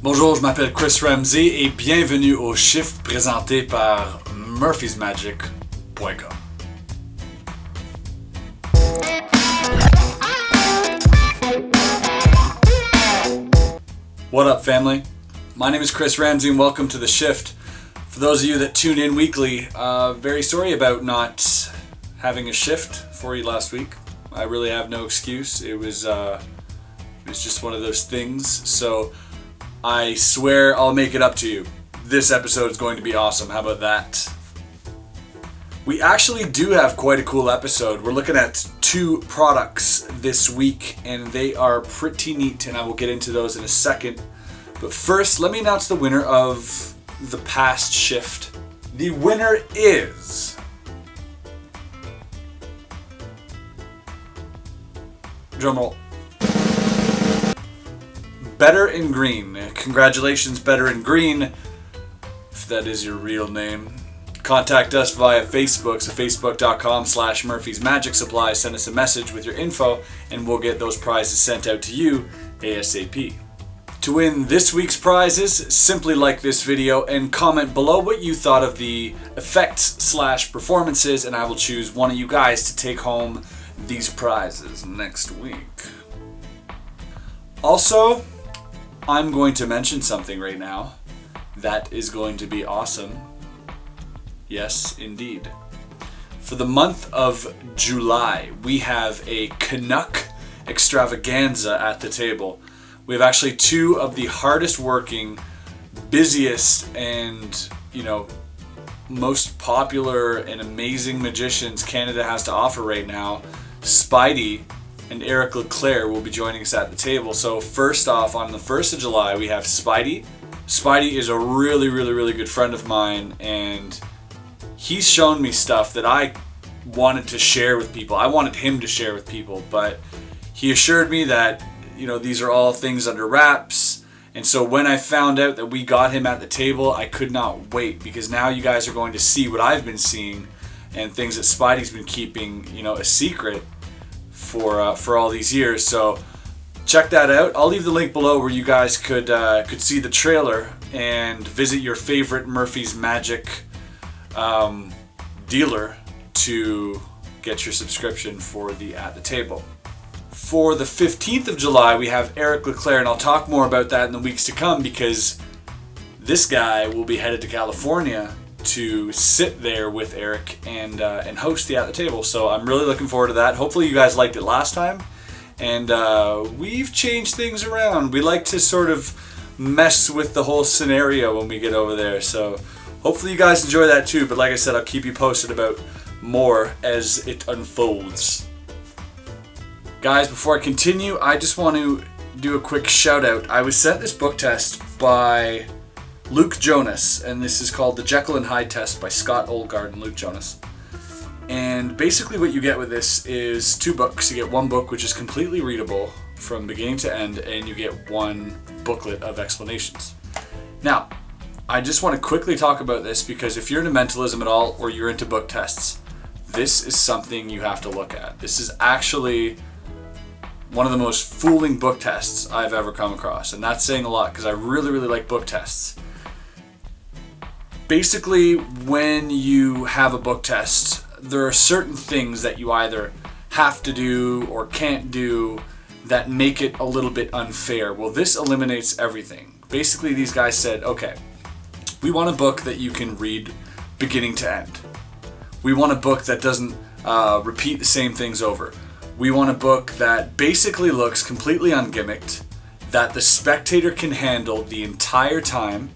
Bonjour, je m'appelle Chris Ramsey et bienvenue au Shift présenté par murphysmagic.com. What up, family? My name is Chris Ramsey and welcome to The Shift. For those of you that tune in weekly, very sorry about not having a shift for you last week. I really have no excuse. It was just one of those things. So I swear I'll make it up to you. This episode is going to be awesome. How about that? We actually do have quite a cool episode. We're looking at 2 products this week, and they are pretty neat, and I will get into those in a second. But first, let me announce the winner of the past shift. The winner is... drumroll. Better in Green. Congratulations, Better in Green, if that is your real name. Contact us via Facebook, so facebook.com/murphysmagicsupply. Send us a message with your info and we'll get those prizes sent out to you ASAP. To win this week's prizes, simply like this video and comment below what you thought of the effects/performances, and I will choose one of you guys to take home these prizes next week. Also, I'm going to mention something right now that is going to be awesome. Yes, indeed. For the month of July, we have a Canuck extravaganza at the table. We have actually 2 of the hardest working, busiest, and, most popular and amazing magicians Canada has to offer right now. Spidey and Eric Leclerc will be joining us at the table. So first off, on the 1st of July, we have Spidey. Spidey is a really, really, really good friend of mine, and he's shown me stuff that I wanted to share with people. I wanted him to share with people, but he assured me that, these are all things under wraps. And so when I found out that we got him at the table, I could not wait, because now you guys are going to see what I've been seeing and things that Spidey's been keeping, a secret for all these years. So check that out. I'll leave the link below where you guys could see the trailer and visit your favorite Murphy's Magic dealer to get your subscription for the At the Table. For the 15th of July, we have Eric Leclerc, and I'll talk more about that in the weeks to come, because this guy will be headed to California to sit there with Eric and host the At the Table. So I'm really looking forward to that. Hopefully you guys liked it last time, and we've changed things around. We like to sort of mess with the whole scenario when we get over there. So hopefully you guys enjoy that too. But like I said, I'll keep you posted about more as it unfolds. Guys, before I continue, I just want to do a quick shout out. I was sent this book test by Luke Jonas, and this is called The Jekyll and Hyde Test by Scott Olgard and Luke Jonas. And basically what you get with this is 2 books. You get 1 book which is completely readable from beginning to end, and you get 1 booklet of explanations. Now, I just want to quickly talk about this, because if you're into mentalism at all or you're into book tests, this is something you have to look at. This is actually one of the most fooling book tests I've ever come across, and that's saying a lot, because I really, really like book tests. Basically, when you have a book test, there are certain things that you either have to do or can't do that make it a little bit unfair. Well, this eliminates everything. Basically, these guys said, okay, we want a book that you can read beginning to end. We want a book that doesn't repeat the same things over. We want a book that basically looks completely ungimmicked, that the spectator can handle the entire time,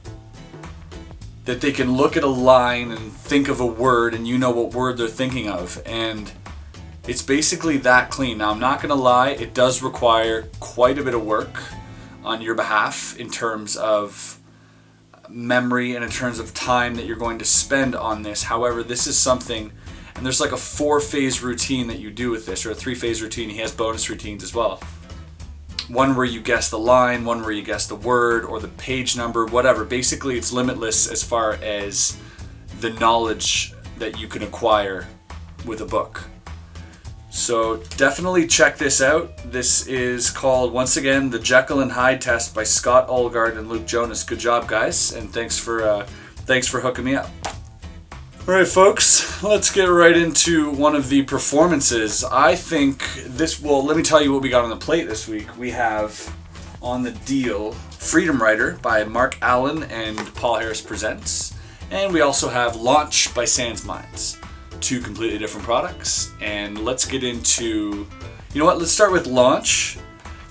that they can look at a line and think of a word and you know what word they're thinking of. And it's basically that clean. Now, I'm not going to lie, it does require quite a bit of work on your behalf in terms of memory and in terms of time that you're going to spend on this. However, this is something, and there's like a 4-phase routine that you do with this, or a 3-phase routine. He has bonus routines as well. One where you guess the line, one where you guess the word or the page number, whatever. Basically, it's limitless as far as the knowledge that you can acquire with a book. So definitely check this out. This is called, once again, the Jekyll and Hyde test by Scott Olgard and Luke Jonas. Good job, guys, and thanks for hooking me up. All right, folks, let's get right into one of the performances. I think this will, let me tell you what we got on the plate this week. We have on the deal Freedom Rider by Mark Allen and Paul Harris Presents. And we also have Launch by Sans Minds. Two completely different products. And let's get into, you know what, let's start with Launch.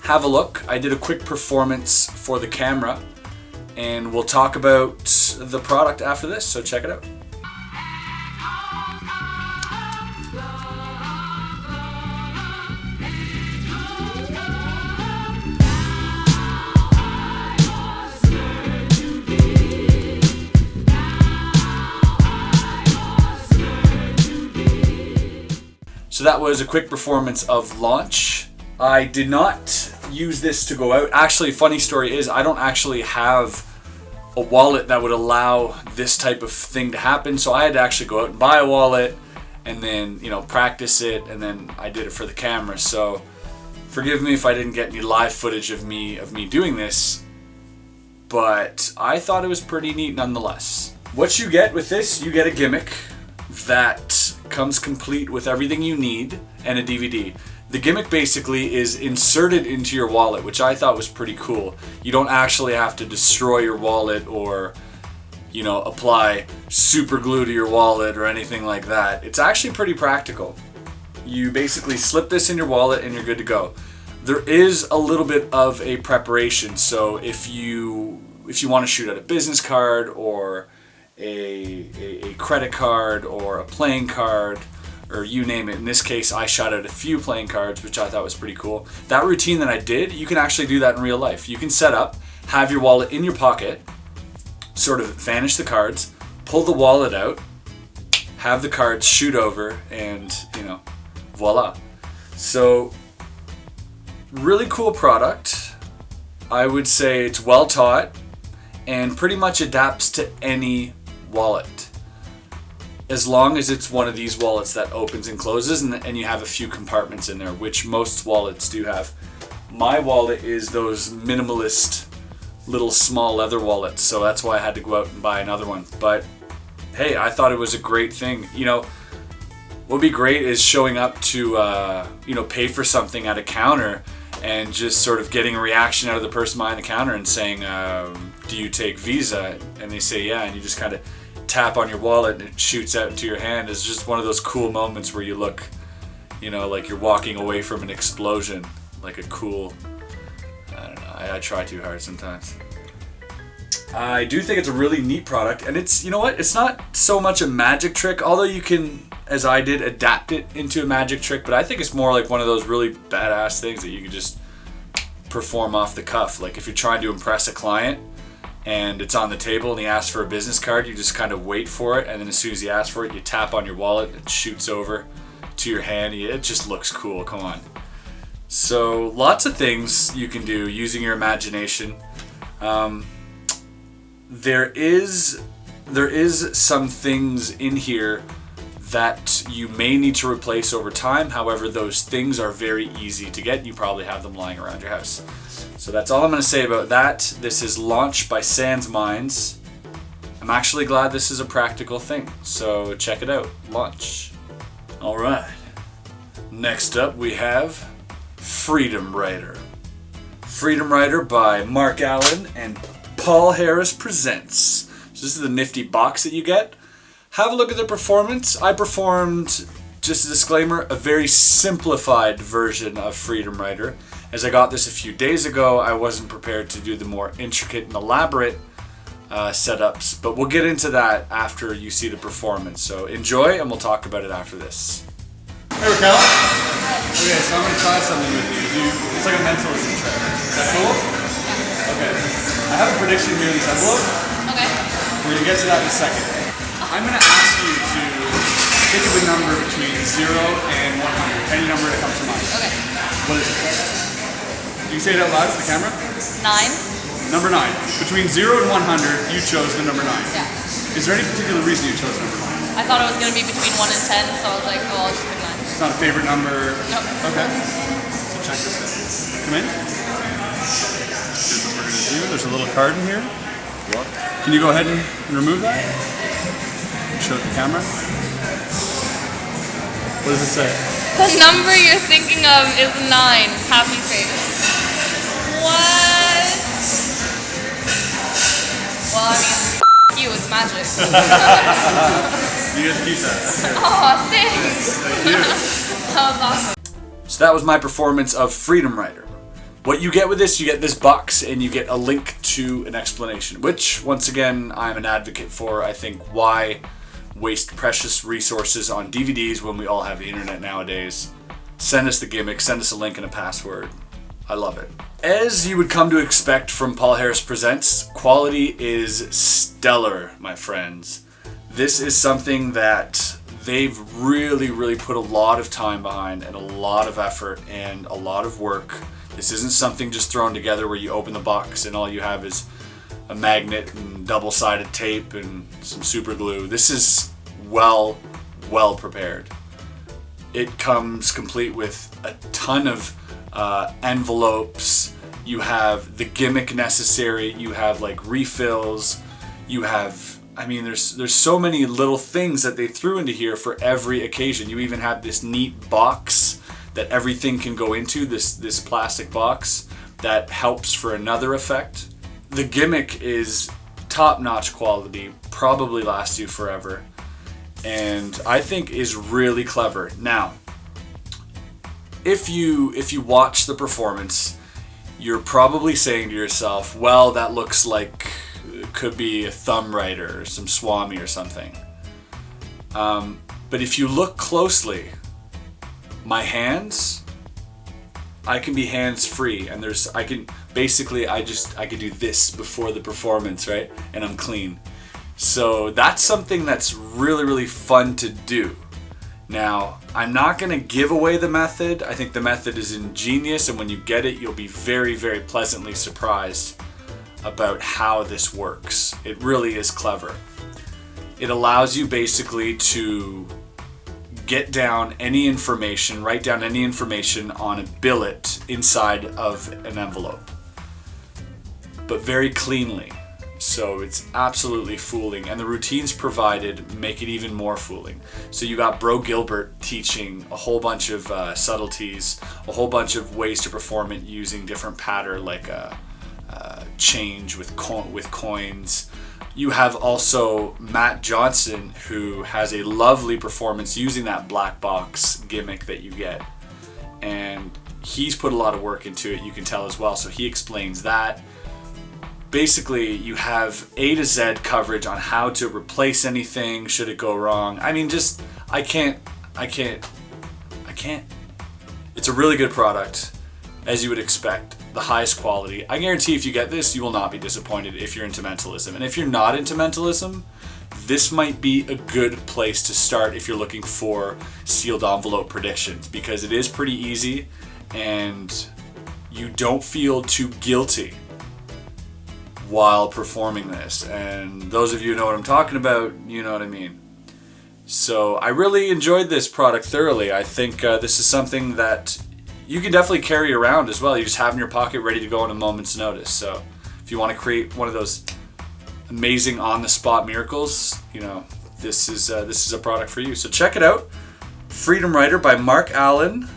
Have a look. I did a quick performance for the camera. And we'll talk about the product after this, so check it out. So that was a quick performance of Launch. I did not use this to go out. Actually, funny story is I don't actually have a wallet that would allow this type of thing to happen. So I had to actually go out and buy a wallet and then, practice it. And then I did it for the camera. So forgive me if I didn't get any live footage of me doing this, but I thought it was pretty neat nonetheless. What you get with this, you get a gimmick that comes complete with everything you need and a DVD. The gimmick basically is inserted into your wallet, which I thought was pretty cool. You don't actually have to destroy your wallet or, apply super glue to your wallet or anything like that. It's actually pretty practical. You basically slip this in your wallet and you're good to go. There is a little bit of a preparation, so if you want to shoot out a business card or a credit card or a playing card or you name it. In this case, I shot out a few playing cards, which I thought was pretty cool. That routine that I did, you can actually do that in real life. You can set up, have your wallet in your pocket, sort of vanish the cards, pull the wallet out, have the cards shoot over, and, voila. So, really cool product. I would say it's well taught and pretty much adapts to any wallet, as long as it's one of these wallets that opens and closes and you have a few compartments in there, which most wallets do have. My wallet is those minimalist little small leather wallets, so that's why I had to go out and buy another one. But hey, I thought it was a great thing. What would be great is showing up to pay for something at a counter and just sort of getting a reaction out of the person behind the counter and saying, do you take Visa? And they say yeah, and you just kind of tap on your wallet and it shoots out into your hand. It's just one of those cool moments where you look, like you're walking away from an explosion, like a cool, I don't know, I try too hard sometimes. I do think it's a really neat product, and it's, it's not so much a magic trick, although you can, as I did, adapt it into a magic trick, but I think it's more like one of those really badass things that you can just perform off the cuff. Like if you're trying to impress a client and it's on the table and he asks for a business card, you just kind of wait for it, and then as soon as he asks for it, you tap on your wallet, it shoots over to your hand. It just looks cool, come on. So lots of things you can do using your imagination. There is some things in here that you may need to replace over time. However, those things are very easy to get. You probably have them lying around your house. So that's all I'm going to say about that. This is Launch by Sans Minds. I'm actually glad this is a practical thing, so check it out. Launch. All right. Next up we have Freedom Rider. Freedom Rider by Mark Allen and Paul Harris Presents. So this is the nifty box that you get. Have a look at the performance. I performed, just a disclaimer, a very simplified version of Freedom Rider. As I got this a few days ago, I wasn't prepared to do the more intricate and elaborate setups, but we'll get into that after you see the performance. So enjoy, and we'll talk about it after this. Hey Raquel. Okay, so I'm going to try something with you. It's like a mentalism trick. Is that cool? Yeah. Okay. I have a prediction here in this envelope. Okay. We're going to get to that in a second. I'm going to ask you to think of a number between 0 and 100. Any number that comes to mind. Okay. What is it? You can say it out loud to the camera. 9. Number 9. Between 0 and 100, you chose the number 9. Yeah. Is there any particular reason you chose number 9? I thought it was going to be between 1 and 10, so I was like, oh, I'll just pick 9. not a favorite number? Nope. Okay. So check this out. Come in. Here's what we're going to do. There's a little card in here. What? Can you go ahead and remove that? Show it the camera. What does it say? The number you're thinking of is 9. Happy face. What? Well, I mean, you, it's magic. You get to keep that. Oh, thanks. Thank you. That was awesome. So that was my performance of Freedom Rider. What you get with this, you get this box and you get a link to an explanation, which, once again, I'm an advocate for. I think why waste precious resources on DVDs when we all have the internet nowadays? Send us the gimmick, send us a link and a password. I love it. As you would come to expect from Paul Harris Presents, quality is stellar, my friends. This is something that they've really put a lot of time behind and a lot of effort and a lot of work. This isn't something just thrown together where you open the box and all you have is a magnet and double-sided tape and some super glue. This is well prepared. It comes complete with a ton of envelopes. You have the gimmick necessary. You have like refills. You have, I mean, there's so many little things that they threw into here for every occasion. You even have this neat box that everything can go into, this plastic box that helps for another effect. The gimmick is top-notch quality, probably lasts you forever, and I think is really clever. Now, if you watch the performance, you're probably saying to yourself, well, that looks like it could be a thumb rider or some Swami or something. But if you look closely, my hands, I can be hands-free, and I can do this before the performance, right? And I'm clean. So that's something that's really fun to do. Now, I'm not going to give away the method. I think the method is ingenious, and when you get it, you'll be very pleasantly surprised about how this works. It really is clever. It allows you basically to write down any information on a billet inside of an envelope, but very cleanly. So it's absolutely fooling, and the routines provided make it even more fooling. So you got Bro Gilbert teaching a whole bunch of subtleties, a whole bunch of ways to perform it using different pattern, like a change with coins. You have also Matt Johnson, who has a lovely performance using that black box gimmick that you get, and he's put a lot of work into it, you can tell as well. So he explains that. Basically, you have A to Z coverage on how to replace anything should it go wrong. I mean, just, I can't. It's a really good product, as you would expect, the highest quality. I guarantee if you get this, you will not be disappointed if you're into mentalism. And if you're not into mentalism, this might be a good place to start if you're looking for sealed envelope predictions, because it is pretty easy and you don't feel too guilty while performing this. And those of you who know what I'm talking about, you know what I mean. So I really enjoyed this product thoroughly. I think this is something that you can definitely carry around as well. You just have in your pocket ready to go on a moment's notice. So if you want to create one of those amazing on-the-spot miracles, you know, this is a product for you. So check it out. Freedom Rider by Mark Allen.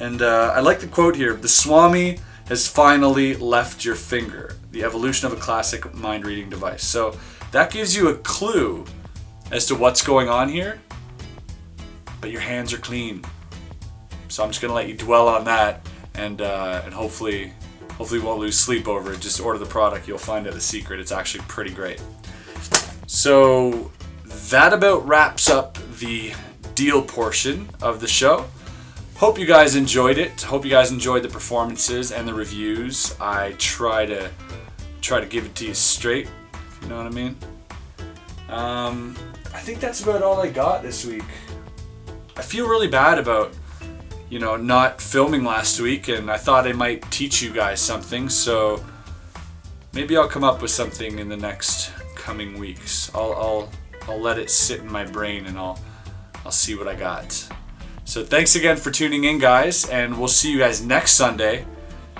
And I like the quote here: "The Swami has finally left your finger. The evolution of a classic mind-reading device." So that gives you a clue as to what's going on here, but your hands are clean. So I'm just gonna let you dwell on that, and hopefully you won't lose sleep over it. Just order the product, you'll find out the secret. It's actually pretty great. So that about wraps up the deal portion of the show. Hope you guys enjoyed it. Hope you guys enjoyed the performances and the reviews. I try to give it to you straight, if you know what I mean. I think that's about all I got this week. I feel really bad about, you know, not filming last week, and I thought I might teach you guys something, so maybe I'll come up with something in the next coming weeks. I'll let it sit in my brain, and I'll see what I got. So thanks again for tuning in, guys, and we'll see you guys next Sunday.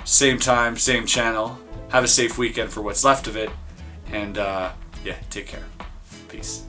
Same time, same channel. Have a safe weekend for what's left of it. And, yeah, take care. Peace.